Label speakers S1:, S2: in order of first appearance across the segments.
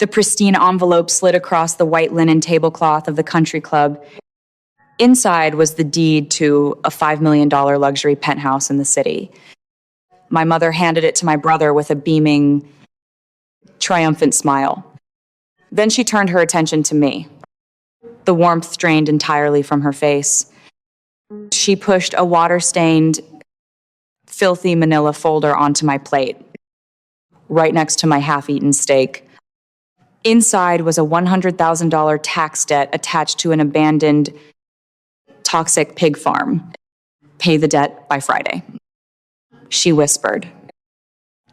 S1: The pristine envelope slid across the white linen tablecloth of the country club. Inside was the deed to a $5 million luxury penthouse in the city. My mother handed it to my brother with a beaming, triumphant smile. Then she turned her attention to me. The warmth drained entirely from her face. She pushed a water-stained, filthy manila folder onto my plate, right next to my half-eaten steak. Inside was a $100,000 tax debt attached to an abandoned, toxic pig farm. Pay the debt by Friday. She whispered,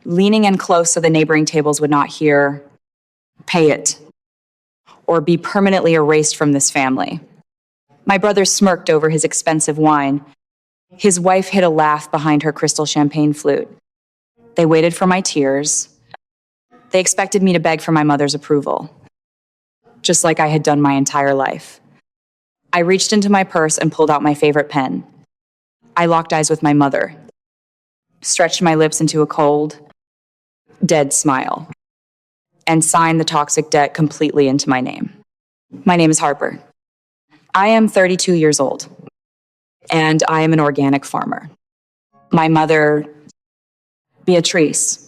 S1: leaning in close so the neighboring tables would not hear, pay it, or be permanently erased from this family. My brother smirked over his expensive wine. His wife hid a laugh behind her crystal champagne flute. They waited for my tears. They expected me to beg for my mother's approval, just like I had done my entire life. I reached into my purse and pulled out my favorite pen. I locked eyes with my mother, stretched my lips into a cold, dead smile, and signed the toxic debt completely into my name. My name is Harper. I am 32 years old, and I am an organic farmer. My mother, Beatrice,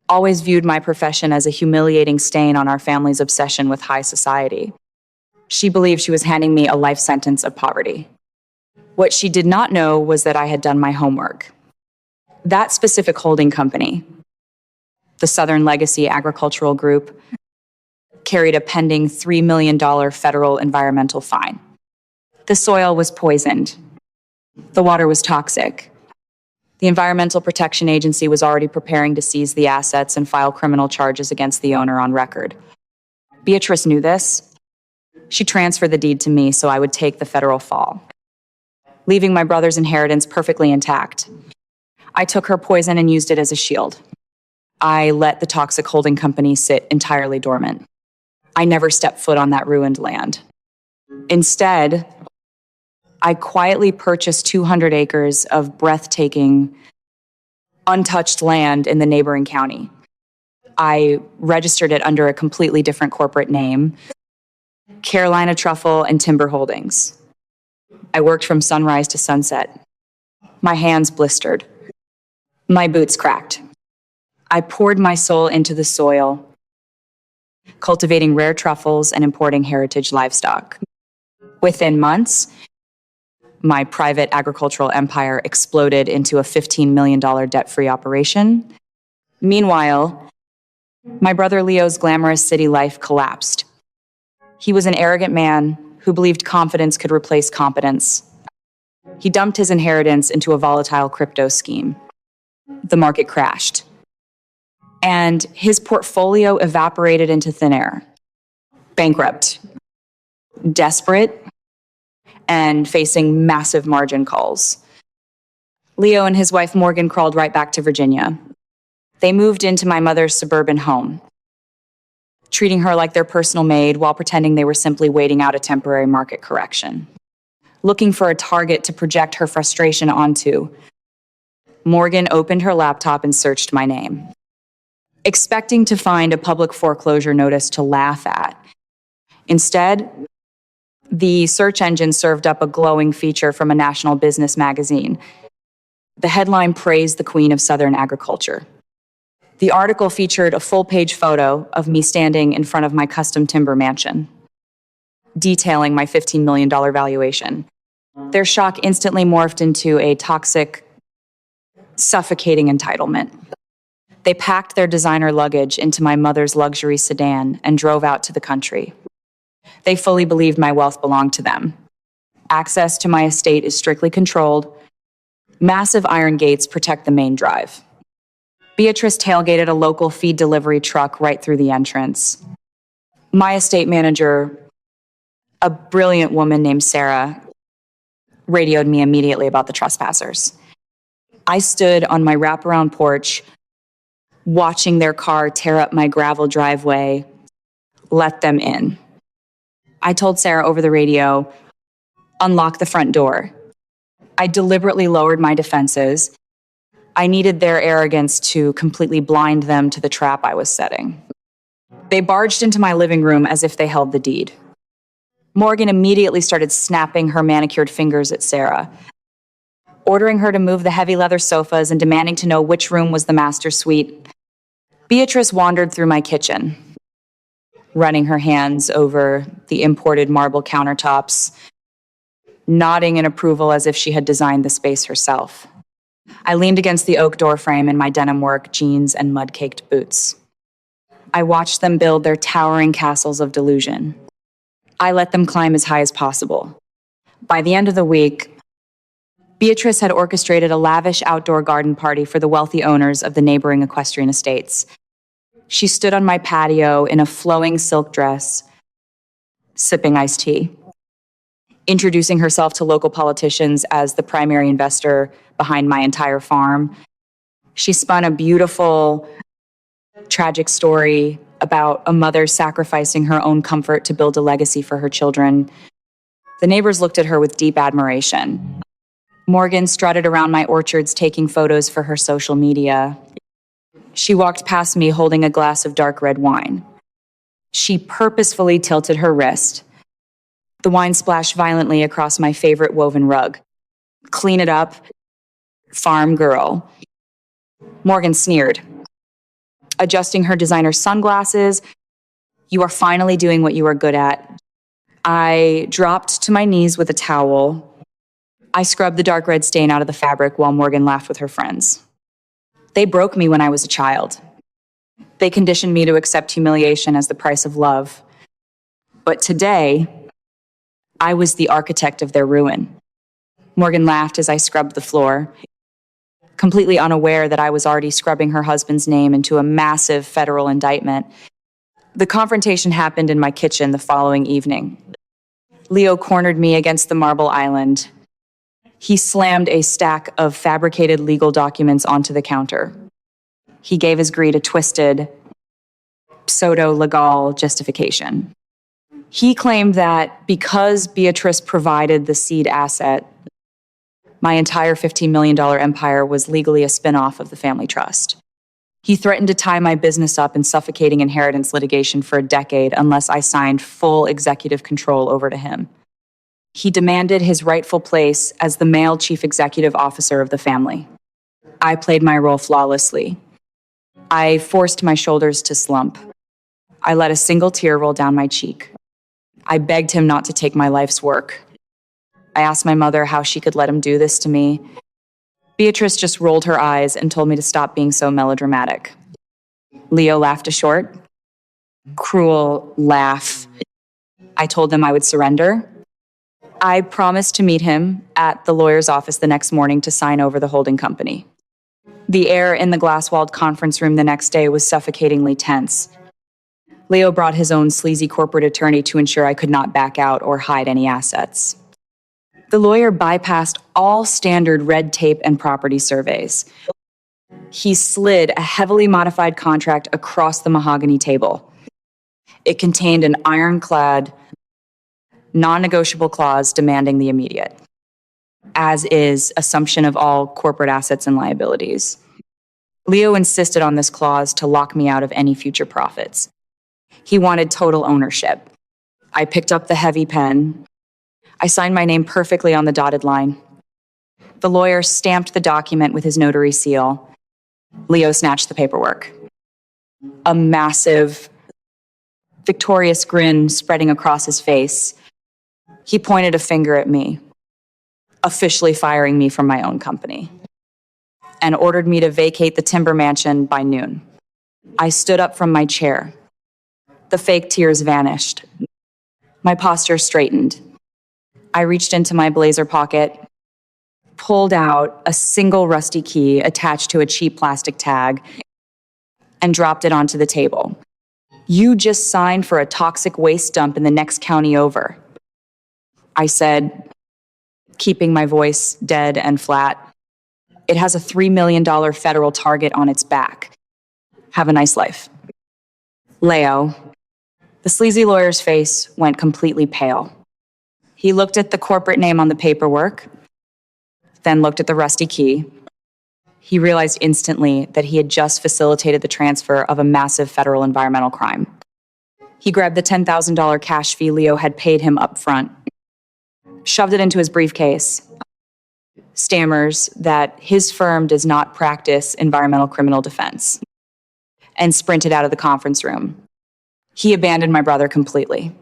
S1: always viewed my profession as a humiliating stain on our family's obsession with high society. She believed she was handing me a life sentence of poverty. What she did not know was that I had done my homework. That specific holding company, the Southern Legacy Agricultural Group, carried a pending $3 million federal environmental fine. The soil was poisoned. The water was toxic. The Environmental Protection Agency was already preparing to seize the assets and file criminal charges against the owner on record. Beatrice knew this. She transferred the deed to me so I would take the federal fall, leaving my brother's inheritance perfectly intact. I took her poison and used it as a shield. I let the toxic holding company sit entirely dormant. I never stepped foot on that ruined land. Instead, I quietly purchased 200 acres of breathtaking, untouched land in the neighboring county. I registered it under a completely different corporate name, Carolina Truffle and Timber Holdings. I worked from sunrise to sunset. My hands blistered. My boots cracked. I poured my soul into the soil, cultivating rare truffles and importing heritage livestock. Within months, my private agricultural empire exploded into a $15 million debt-free operation. Meanwhile, my brother Leo's glamorous city life collapsed. He was an arrogant man who believed confidence could replace competence. He dumped his inheritance into a volatile crypto scheme. The market crashed, and his portfolio evaporated into thin air. Bankrupt, desperate, and facing massive margin calls. Leo and his wife Morgan crawled right back to Virginia. They moved into my mother's suburban home, treating her like their personal maid while pretending they were simply waiting out a temporary market correction. Looking for a target to project her frustration onto, Morgan opened her laptop and searched my name, expecting to find a public foreclosure notice to laugh at. Instead, the search engine served up a glowing feature from a national business magazine. The headline praised the queen of Southern agriculture. The article featured a full-page photo of me standing in front of my custom timber mansion, detailing my $15 million valuation. Their shock instantly morphed into a toxic, suffocating entitlement. They packed their designer luggage into my mother's luxury sedan and drove out to the country. They fully believed my wealth belonged to them. Access to my estate is strictly controlled. Massive iron gates protect the main drive. Beatrice tailgated a local feed delivery truck right through the entrance. My estate manager, a brilliant woman named Sarah, radioed me immediately about the trespassers. I stood on my wraparound porch, watching their car tear up my gravel driveway, let them in. I told Sarah over the radio, unlock the front door. I deliberately lowered my defenses. I needed their arrogance to completely blind them to the trap I was setting. They barged into my living room as if they held the deed. Morgan immediately started snapping her manicured fingers at Sarah, ordering her to move the heavy leather sofas and demanding to know which room was the master suite. Beatrice wandered through my kitchen, running her hands over the imported marble countertops, nodding in approval as if she had designed the space herself. I leaned against the oak doorframe in my denim work, jeans, and mud-caked boots. I watched them build their towering castles of delusion. I let them climb as high as possible. By the end of the week, Beatrice had orchestrated a lavish outdoor garden party for the wealthy owners of the neighboring equestrian estates. She stood on my patio in a flowing silk dress, sipping iced tea, introducing herself to local politicians as the primary investor behind my entire farm. She spun a beautiful, tragic story about a mother sacrificing her own comfort to build a legacy for her children. The neighbors looked at her with deep admiration. Morgan strutted around my orchards taking photos for her social media. She walked past me holding a glass of dark red wine. She purposefully tilted her wrist. The wine splashed violently across my favorite woven rug. Clean it up, farm girl. Morgan sneered, adjusting her designer sunglasses. You are finally doing what you are good at. I dropped to my knees with a towel. I scrubbed the dark red stain out of the fabric while Morgan laughed with her friends. They broke me when I was a child. They conditioned me to accept humiliation as the price of love. But today, I was the architect of their ruin. Morgan laughed as I scrubbed the floor, completely unaware that I was already scrubbing her husband's name into a massive federal indictment. The confrontation happened in my kitchen the following evening. Leo cornered me against the marble island. He slammed a stack of fabricated legal documents onto the counter. He gave his greed a twisted, pseudo-legal justification. He claimed that because Beatrice provided the seed asset, my entire $15 million empire was legally a spin-off of the family trust. He threatened to tie my business up in suffocating inheritance litigation for a decade unless I signed full executive control over to him. He demanded his rightful place as the male chief executive officer of the family. I played my role flawlessly. I forced my shoulders to slump. I let a single tear roll down my cheek. I begged him not to take my life's work. I asked my mother how she could let him do this to me. Beatrice just rolled her eyes and told me to stop being so melodramatic. Leo laughed a short, cruel laugh. I told them I would surrender. I promised to meet him at the lawyer's office the next morning to sign over the holding company. The air in the glass-walled conference room the next day was suffocatingly tense. Leo brought his own sleazy corporate attorney to ensure I could not back out or hide any assets. The lawyer bypassed all standard red tape and property surveys. He slid a heavily modified contract across the mahogany table. It contained an ironclad, non-negotiable clause demanding the immediate, as is assumption of all corporate assets and liabilities. Leo insisted on this clause to lock me out of any future profits. He wanted total ownership. I picked up the heavy pen. I signed my name perfectly on the dotted line. The lawyer stamped the document with his notary seal. Leo snatched the paperwork. A massive, victorious grin spreading across his face. He pointed a finger at me, officially firing me from my own company, and ordered me to vacate the timber mansion by noon. I stood up from my chair. The fake tears vanished. My posture straightened. I reached into my blazer pocket, pulled out a single rusty key attached to a cheap plastic tag, and dropped it onto the table. You just signed for a toxic waste dump in the next county over, I said, keeping my voice dead and flat. It has a $3 million federal target on its back. Have a nice life. Leo, the sleazy lawyer's face went completely pale. He looked at the corporate name on the paperwork, then looked at the rusty key. He realized instantly that he had just facilitated the transfer of a massive federal environmental crime. He grabbed the $10,000 cash fee Leo had paid him up front, shoved it into his briefcase, stammers that his firm does not practice environmental criminal defense, and sprinted out of the conference room. He abandoned my brother completely.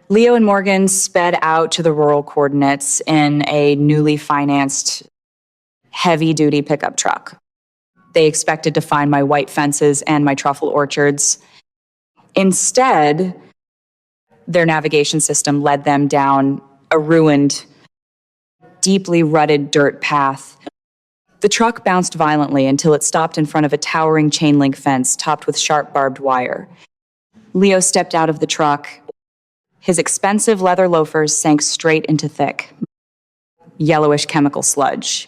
S1: Leo and Morgan sped out to the rural coordinates in a newly financed, heavy-duty pickup truck. They expected to find my white fences and my truffle orchards. Instead, their navigation system led them down a ruined, deeply rutted dirt path. The truck bounced violently until it stopped in front of a towering chain-link fence topped with sharp barbed wire. Leo stepped out of the truck. His expensive leather loafers sank straight into thick, yellowish chemical sludge.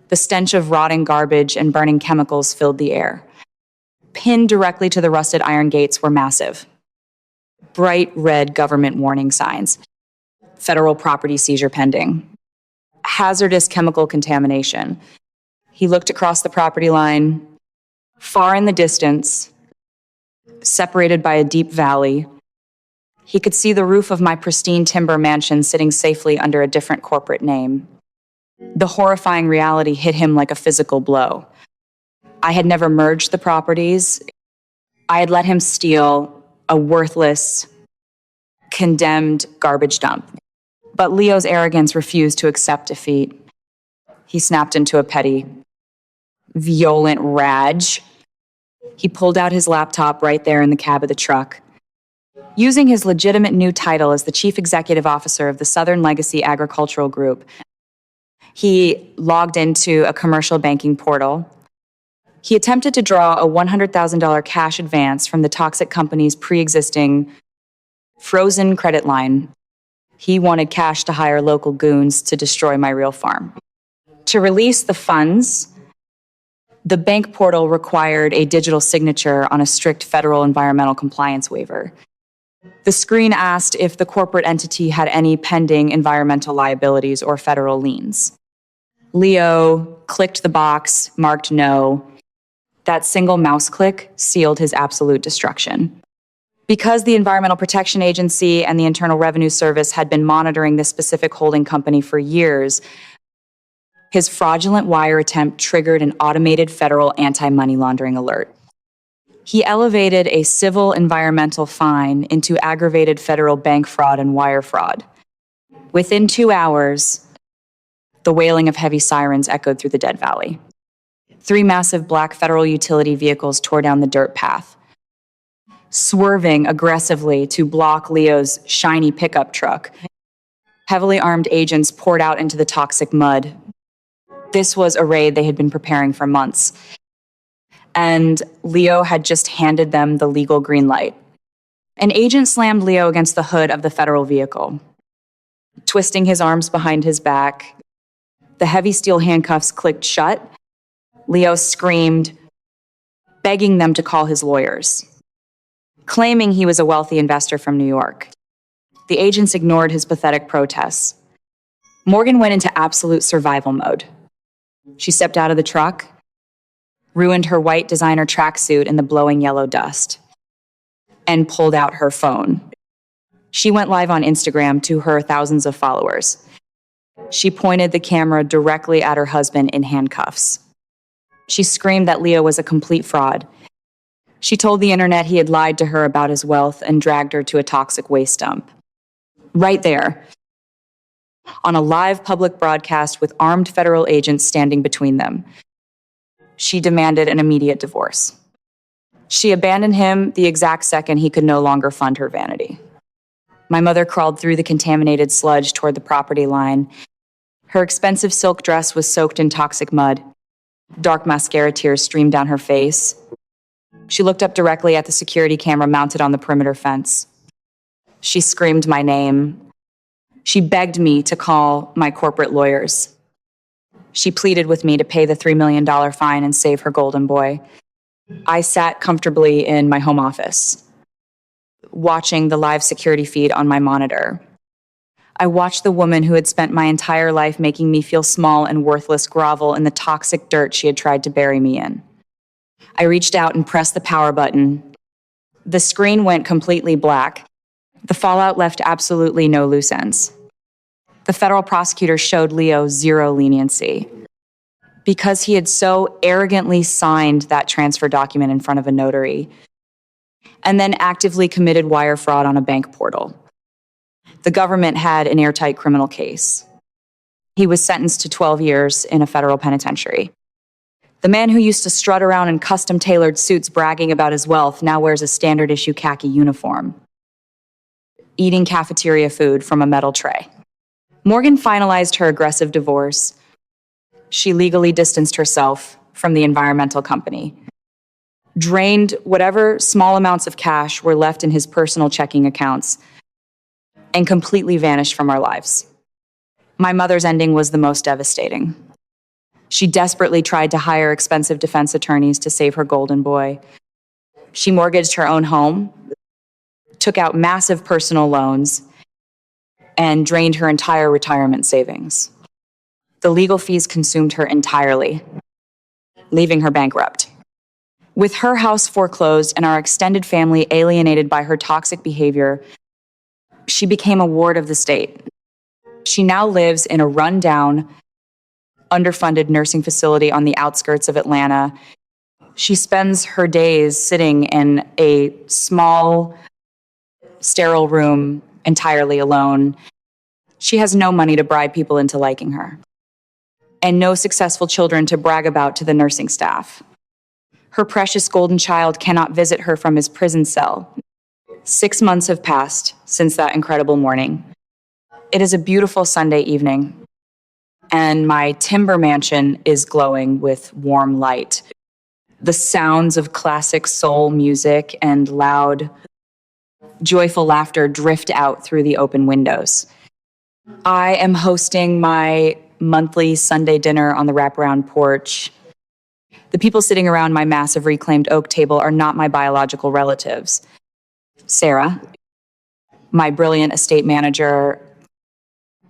S1: The stench of rotting garbage and burning chemicals filled the air. Pinned directly to the rusted iron gates were massive, bright red government warning signs. Federal property seizure pending. Hazardous chemical contamination. He looked across the property line. Far in the distance, separated by a deep valley, he could see the roof of my pristine timber mansion sitting safely under a different corporate name. The horrifying reality hit him like a physical blow. I had never merged the properties. I had let him steal a worthless, condemned garbage dump. But Leo's arrogance refused to accept defeat. He snapped into a petty, violent rage. He pulled out his laptop right there in the cab of the truck. Using his legitimate new title as the Chief Executive Officer of the Southern Legacy Agricultural Group, he logged into a commercial banking portal. He attempted to draw a $100,000 cash advance from the toxic company's pre-existing frozen credit line. He wanted cash to hire local goons to destroy my real farm. To release the funds, the bank portal required a digital signature on a strict federal environmental compliance waiver. The screen asked if the corporate entity had any pending environmental liabilities or federal liens. Leo clicked the box, marked no. That single mouse click sealed his absolute destruction. Because the Environmental Protection Agency and the Internal Revenue Service had been monitoring this specific holding company for years, his fraudulent wire attempt triggered an automated federal anti-money laundering alert. He elevated a civil environmental fine into aggravated federal bank fraud and wire fraud. Within 2 hours, the wailing of heavy sirens echoed through the Dead Valley. 3 massive black federal utility vehicles tore down the dirt path, swerving aggressively to block Leo's shiny pickup truck. Heavily armed agents poured out into the toxic mud. This was a raid they had been preparing for months. And Leo had just handed them the legal green light. An agent slammed Leo against the hood of the federal vehicle. Twisting his arms behind his back, the heavy steel handcuffs clicked shut. Leo screamed, begging them to call his lawyers, claiming he was a wealthy investor from New York. The agents ignored his pathetic protests. Morgan went into absolute survival mode. She stepped out of the truck, ruined her white designer tracksuit in the blowing yellow dust, and pulled out her phone. She went live on Instagram to her thousands of followers. She pointed the camera directly at her husband in handcuffs. She screamed that Leo was a complete fraud. She told the internet he had lied to her about his wealth and dragged her to a toxic waste dump. Right there, on a live public broadcast with armed federal agents standing between them. She demanded an immediate divorce. She abandoned him the exact second he could no longer fund her vanity. My mother crawled through the contaminated sludge toward the property line. Her expensive silk dress was soaked in toxic mud. Dark mascara tears streamed down her face. She looked up directly at the security camera mounted on the perimeter fence. She screamed my name. She begged me to call my corporate lawyers. She pleaded with me to pay the $3 million fine and save her golden boy. I sat comfortably in my home office, watching the live security feed on my monitor. I watched the woman who had spent my entire life making me feel small and worthless grovel in the toxic dirt she had tried to bury me in. I reached out and pressed the power button. The screen went completely black. The fallout left absolutely no loose ends. The federal prosecutor showed Leo zero leniency because he had so arrogantly signed that transfer document in front of a notary and then actively committed wire fraud on a bank portal. The government had an airtight criminal case. He was sentenced to 12 years in a federal penitentiary. The man who used to strut around in custom-tailored suits bragging about his wealth now wears a standard-issue khaki uniform, eating cafeteria food from a metal tray. Morgan finalized her aggressive divorce. She legally distanced herself from the environmental company, drained whatever small amounts of cash were left in his personal checking accounts, and completely vanished from our lives. My mother's ending was the most devastating. She desperately tried to hire expensive defense attorneys to save her golden boy. She mortgaged her own home, took out massive personal loans, and drained her entire retirement savings. The legal fees consumed her entirely, leaving her bankrupt. With her house foreclosed and our extended family alienated by her toxic behavior, she became a ward of the state. She now lives in a rundown, underfunded nursing facility on the outskirts of Atlanta. She spends her days sitting in a small, sterile room entirely alone. She has no money to bribe people into liking her, and no successful children to brag about to the nursing staff. Her precious golden child cannot visit her from his prison cell. 6 months have passed since that incredible morning. It is a beautiful Sunday evening, and my timber mansion is glowing with warm light. The sounds of classic soul music and loud, joyful laughter drift out through the open windows. I am hosting my monthly Sunday dinner on the wraparound porch. The people sitting around my massive reclaimed oak table are not my biological relatives. Sarah, my brilliant estate manager,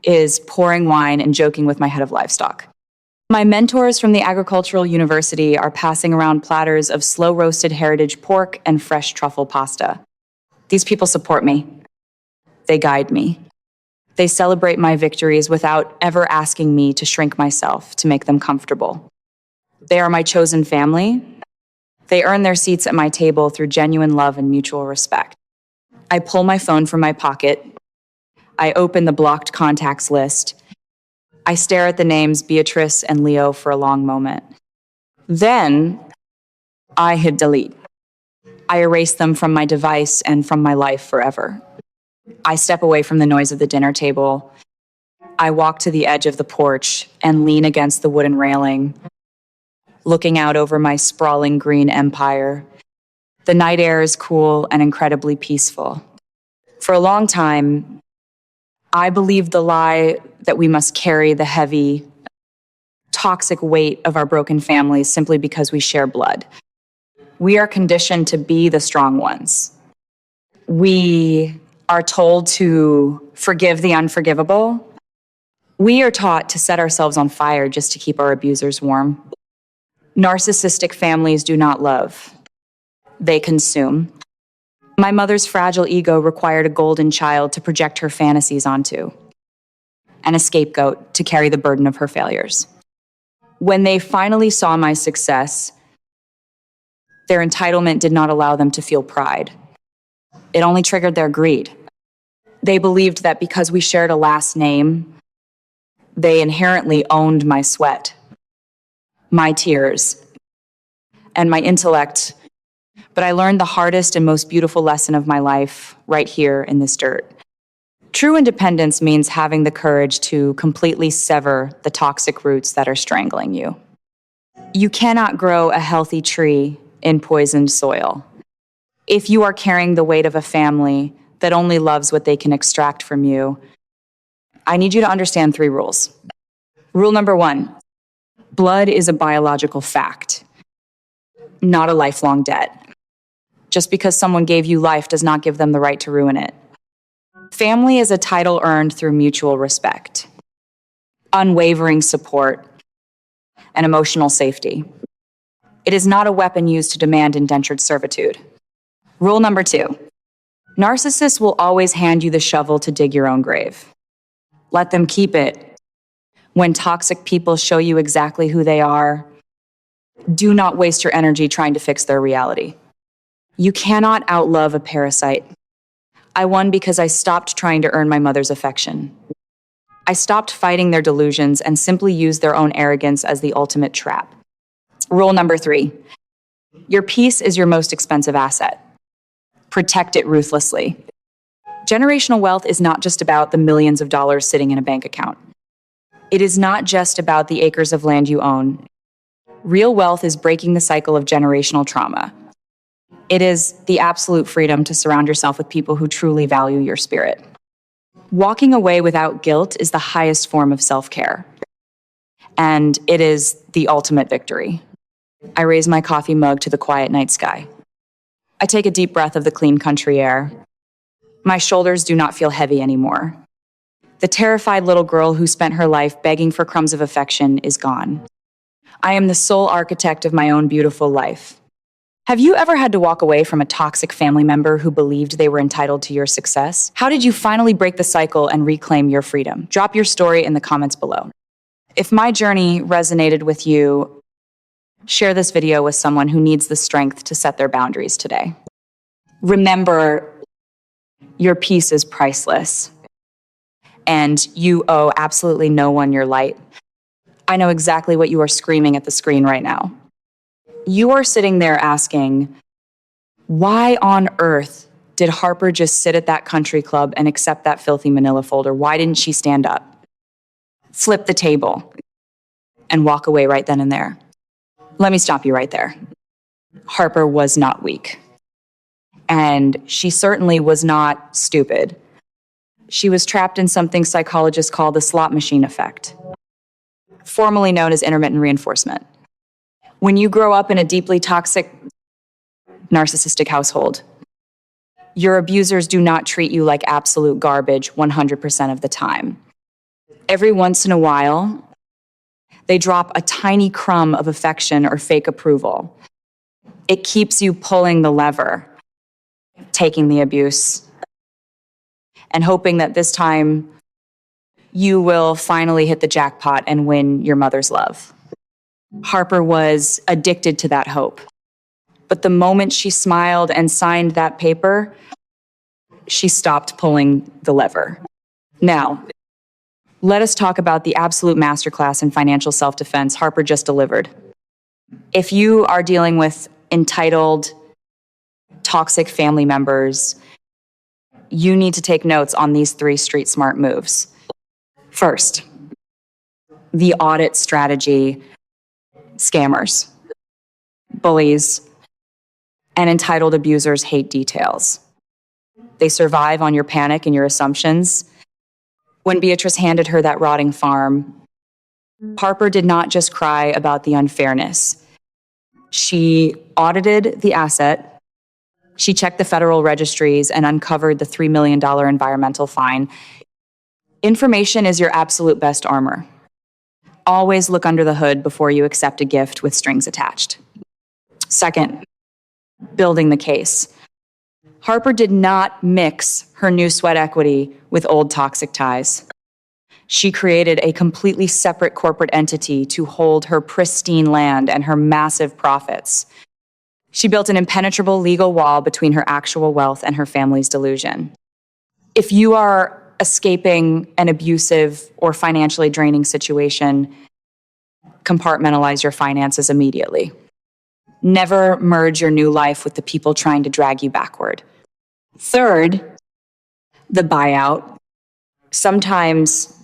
S1: is pouring wine and joking with my head of livestock. My mentors from the Agricultural University are passing around platters of slow-roasted heritage pork and fresh truffle pasta. These people support me. They guide me. They celebrate my victories without ever asking me to shrink myself to make them comfortable. They are my chosen family. They earn their seats at my table through genuine love and mutual respect. I pull my phone from my pocket. I open the blocked contacts list. I stare at the names Beatrice and Leo for a long moment. Then I hit delete. I erase them from my device and from my life forever. I step away from the noise of the dinner table. I walk to the edge of the porch and lean against the wooden railing, looking out over my sprawling green empire. The night air is cool and incredibly peaceful. For a long time, I believed the lie that we must carry the heavy, toxic weight of our broken families simply because we share blood. We are conditioned to be the strong ones. We are told to forgive the unforgivable. We are taught to set ourselves on fire just to keep our abusers warm. Narcissistic families do not love. They consume. My mother's fragile ego required a golden child to project her fantasies onto, and a scapegoat to carry the burden of her failures. When they finally saw my success, their entitlement did not allow them to feel pride. It only triggered their greed. They believed that because we shared a last name, they inherently owned my sweat, my tears, and my intellect. But I learned the hardest and most beautiful lesson of my life right here in this dirt. True independence means having the courage to completely sever the toxic roots that are strangling you. You cannot grow a healthy tree in poisoned soil. If you are carrying the weight of a family that only loves what they can extract from you, I need you to understand 3 rules. Rule number 1, blood is a biological fact, not a lifelong debt. Just because someone gave you life does not give them the right to ruin it. Family is a title earned through mutual respect, unwavering support, and emotional safety. It is not a weapon used to demand indentured servitude. Rule number 2. Narcissists will always hand you the shovel to dig your own grave. Let them keep it. When toxic people show you exactly who they are, do not waste your energy trying to fix their reality. You cannot outlove a parasite. I won because I stopped trying to earn my mother's affection. I stopped fighting their delusions and simply used their own arrogance as the ultimate trap. Rule number 3. Your peace is your most expensive asset. Protect it ruthlessly. Generational wealth is not just about the millions of dollars sitting in a bank account. It is not just about the acres of land you own. Real wealth is breaking the cycle of generational trauma. It is the absolute freedom to surround yourself with people who truly value your spirit. Walking away without guilt is the highest form of self-care. And it is the ultimate victory. I raise my coffee mug to the quiet night sky. I take a deep breath of the clean country air. My shoulders do not feel heavy anymore. The terrified little girl who spent her life begging for crumbs of affection is gone. I am the sole architect of my own beautiful life. Have you ever had to walk away from a toxic family member who believed they were entitled to your success? How did you finally break the cycle and reclaim your freedom? Drop your story in the comments below. If my journey resonated with you, share this video with someone who needs the strength to set their boundaries today. Remember, your peace is priceless, and you owe absolutely no one your light. I know exactly what you are screaming at the screen right now. You are sitting there asking, why on earth did Harper just sit at that country club and accept that filthy manila folder? Why didn't she stand up, flip the table, and walk away right then and there? Let me stop you right there. Harper was not weak. And she certainly was not stupid. She was trapped in something psychologists call the slot machine effect, formerly known as intermittent reinforcement. When you grow up in a deeply toxic, narcissistic household, your abusers do not treat you like absolute garbage 100% of the time. Every once in a while, they drop a tiny crumb of affection or fake approval. It keeps you pulling the lever, taking the abuse, and hoping that this time you will finally hit the jackpot and win your mother's love. Harper was addicted to that hope. But the moment she smiled and signed that paper, she stopped pulling the lever. Now, let us talk about the absolute masterclass in financial self-defense Harper just delivered. If you are dealing with entitled, toxic family members, you need to take notes on these 3 street smart moves. First, the audit strategy. Scammers, bullies, and entitled abusers hate details. They survive on your panic and your assumptions. When Beatrice handed her that rotting farm, Harper did not just cry about the unfairness. She audited the asset, she checked the federal registries, and uncovered the $3 million environmental fine. Information is your absolute best armor. Always look under the hood before you accept a gift with strings attached. Second, building the case. Harper did not mix her new sweat equity with old toxic ties. She created a completely separate corporate entity to hold her pristine land and her massive profits. She built an impenetrable legal wall between her actual wealth and her family's delusion. If you are escaping an abusive or financially draining situation, compartmentalize your finances immediately. Never merge your new life with the people trying to drag you backward. Third, the buyout. Sometimes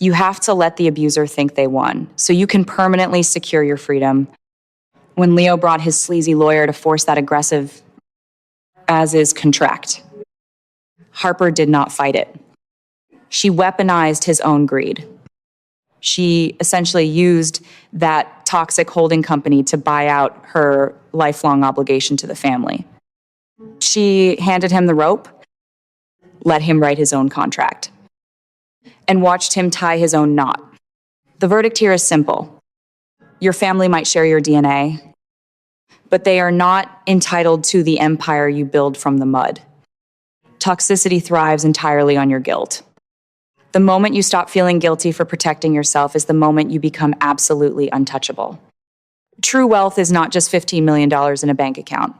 S1: you have to let the abuser think they won so you can permanently secure your freedom. When Leo brought his sleazy lawyer to force that aggressive as-is contract, Harper did not fight it. She weaponized his own greed. She essentially used that toxic holding company to buy out her lifelong obligation to the family. She handed him the rope, let him write his own contract, and watched him tie his own knot. The verdict here is simple. Your family might share your DNA, but they are not entitled to the empire you build from the mud. Toxicity thrives entirely on your guilt. The moment you stop feeling guilty for protecting yourself is the moment you become absolutely untouchable. True wealth is not just $15 million in a bank account.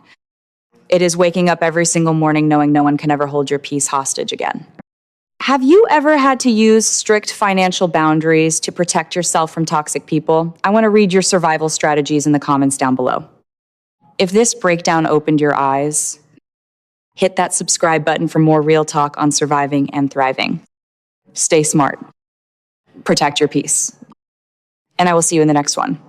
S1: It is waking up every single morning knowing no one can ever hold your peace hostage again. Have you ever had to use strict financial boundaries to protect yourself from toxic people? I want to read your survival strategies in the comments down below. If this breakdown opened your eyes, hit that subscribe button for more real talk on surviving and thriving. Stay smart. Protect your peace. And I will see you in the next one.